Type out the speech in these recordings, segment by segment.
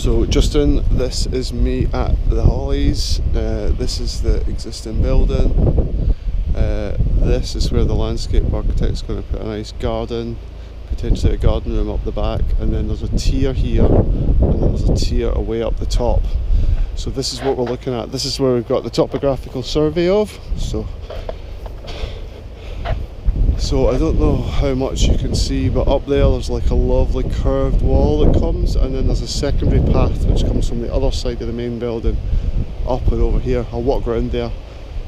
So Justin, this is me at the Hollies. This is the existing building. This is where the landscape architect's going to put a nice garden, potentially a garden room up the back, and then there's a tier here, and then there's a tier away up the top. So this is what we're looking at. This is where we've got the topographical survey of. So I don't know how much you can see, but up there's like a lovely curved wall that comes, and then there's a secondary path which comes from the other side of the main building up and over here. I'll walk around there.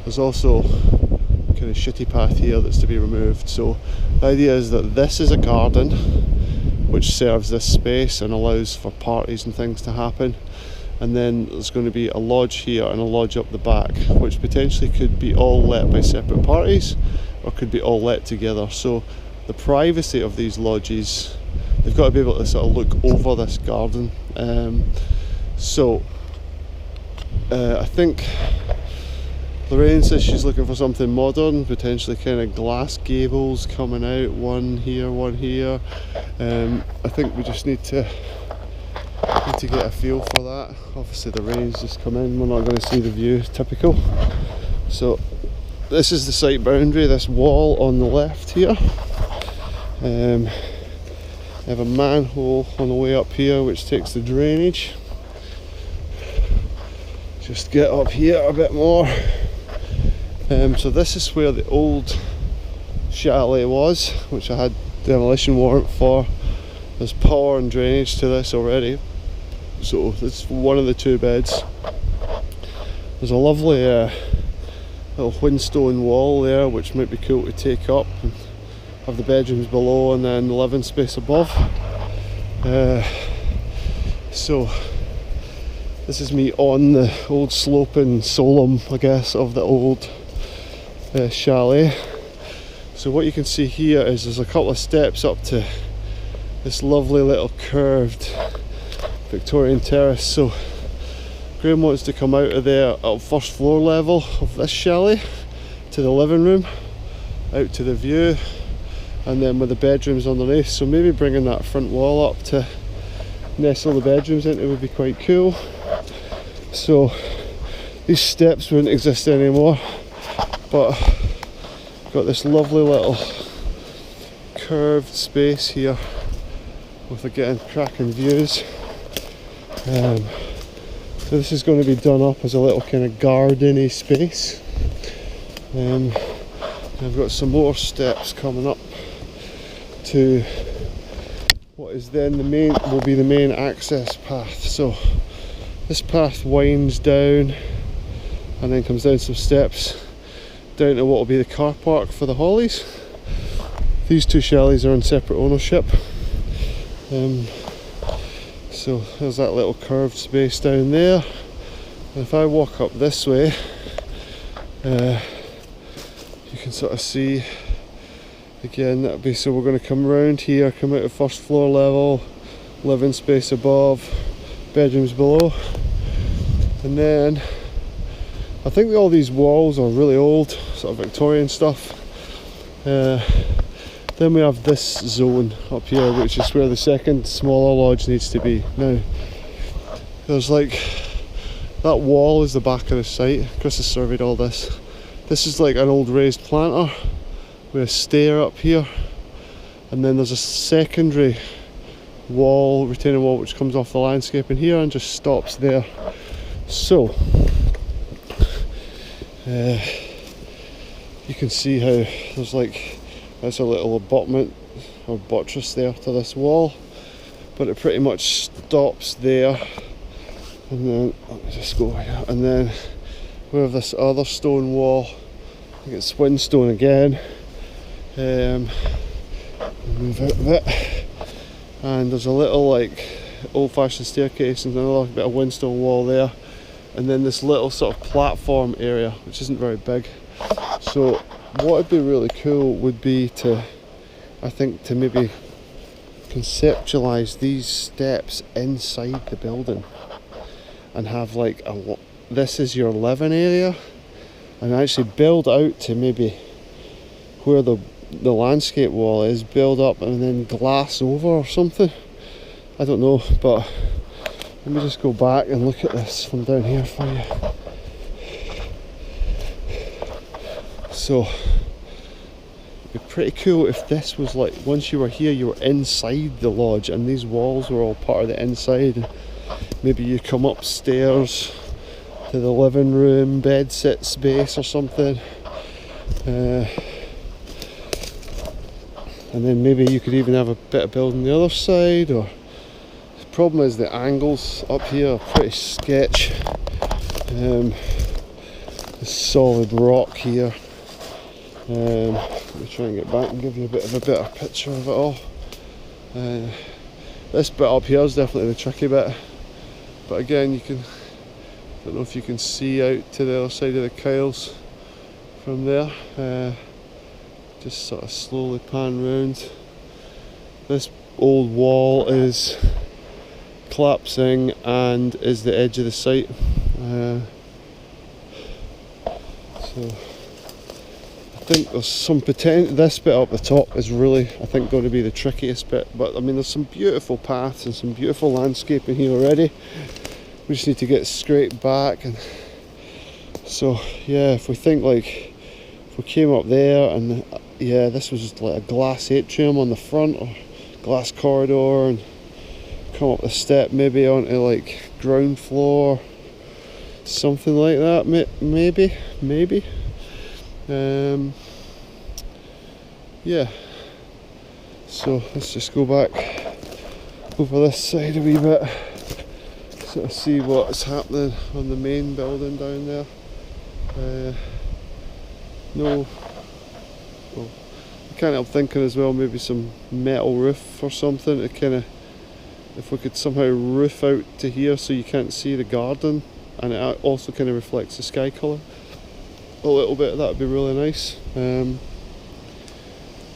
There's also a kind of shitty path here that's to be removed. So the idea is that this is a garden which serves this space and allows for parties and things to happen. And then there's going to be a lodge here and a lodge up the back, which potentially could be all let by separate parties or could be all let together. So the privacy of these lodges, they've got to be able to sort of look over this garden. I think Lorraine says she's looking for something modern, potentially kind of glass gables coming out, one here, one here. I think we just need to get a feel for that. Obviously the rain's just come in, we're not going to see the view, typical. So this is the site boundary, this wall on the left here. I have a manhole on the way up here which takes the drainage. Just get up here a bit more. So this is where the old chalet was, which I had demolition warrant for. There's power and drainage to this already. So it's one of the two beds. There's a lovely little whinstone wall there which might be cool to take up and have the bedrooms below and then the living space above. So this is me on the old sloping solum, I guess, of the old chalet. So what you can see here is there's a couple of steps up to this lovely little curved Victorian terrace. So Graham wants to come out of there at first floor level of this chalet to the living room, out to the view, and then with the bedrooms underneath. So maybe bringing that front wall up to nestle the bedrooms into would be quite cool. So these steps wouldn't exist anymore, but got this lovely little curved space here with again cracking views. So this is going to be done up as a little kind of garden-y space. I've got some more steps coming up to what is then will be the main access path. So this path winds down and then comes down some steps down to what will be the car park for the Hollies. These two chalets are in separate ownership. So there's that little curved space down there, and if I walk up this way, you can sort of see again that'll be, so we're going to come around here, come out of first floor level, living space above, bedrooms below, and then I think all these walls are really old, sort of Victorian stuff. Then we have this zone up here, which is where the second smaller lodge needs to be. Now, there's like, that wall is the back of the site. Chris has surveyed all this. This is like an old raised planter with a stair up here. And then there's a secondary wall, retaining wall, which comes off the landscape in here and just stops there. So, you can see how there's like, there's a little abutment or buttress there to this wall, but it pretty much stops there. And then let me just go here, and then we have this other stone wall. I think it's whinstone again. Move out a bit, and there's a little like old-fashioned staircase and another bit of whinstone wall there, and then this little sort of platform area which isn't very big. So what would be really cool would be to, I think, to maybe conceptualize these steps inside the building and have like this is your living area, and actually build out to maybe where the landscape wall is, build up and then glass over or something. I don't know, but Let me just go back and look at this from down here for you. So it'd be pretty cool if this was like, once you were here you were inside the lodge and these walls were all part of the inside. Maybe you come upstairs to the living room, bed sit space or something. And then maybe you could even have a bit of building the other side. Or the problem is the angles up here are pretty sketch. The solid rock here. Let me try and get back and give you a bit of a better picture of it all. This bit up here is definitely the tricky bit, but again you can, I don't know if you can see out to the other side of the Kyles from there. Just sort of slowly pan round. This old wall is collapsing and is the edge of the site. So I think there's some potential. This bit up the top is really, I think, going to be the trickiest bit. But I mean, there's some beautiful paths and some beautiful landscaping here already. We just need to get straight back. And so yeah, if we think like, if we came up there and yeah, this was just like a glass atrium on the front or glass corridor, and come up the step maybe onto like ground floor, something like that. Maybe. Yeah, so let's just go back over this side a wee bit, sort of see what's happening on the main building down there. No, well, I can't help thinking as well, maybe some metal roof or something to kind of, if we could somehow roof out to here so you can't see the garden and it also kind of reflects the sky colour a little bit, that would be really nice.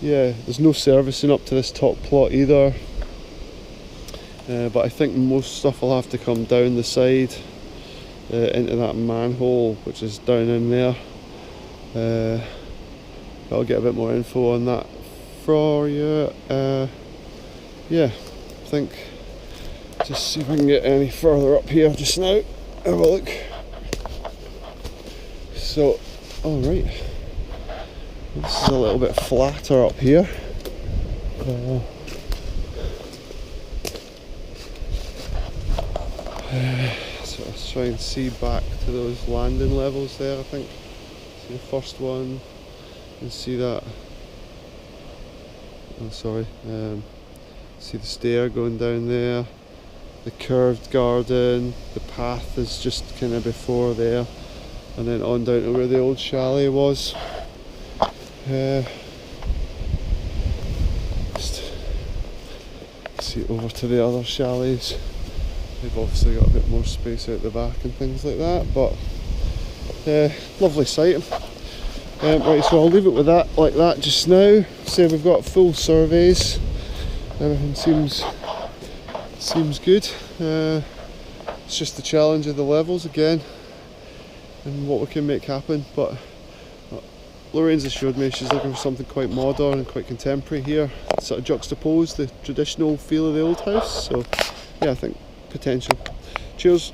Yeah, there's no servicing up to this top plot either, but I think most stuff will have to come down the side into that manhole which is down in there. I'll get a bit more info on that for you. Yeah, I think just see if I can get any further up here just now. Have a look. So, alright, this is a little bit flatter up here. So let's try and see back to those landing levels there. I think see the first one and see that. Oh, sorry. See the stair going down there. The curved garden. The path is just kind of before there, and then on down to where the old chalet was. Just see over to the other chalets. They've obviously got a bit more space out the back and things like that, but lovely site. Right, so I'll leave it with that, like that just now. Say we've got full surveys. Everything seems good. It's just the challenge of the levels again and what we can make happen. But Lorraine's assured me she's looking for something quite modern and quite contemporary here, sort of juxtapose the traditional feel of the old house. So yeah, I think potential. Cheers.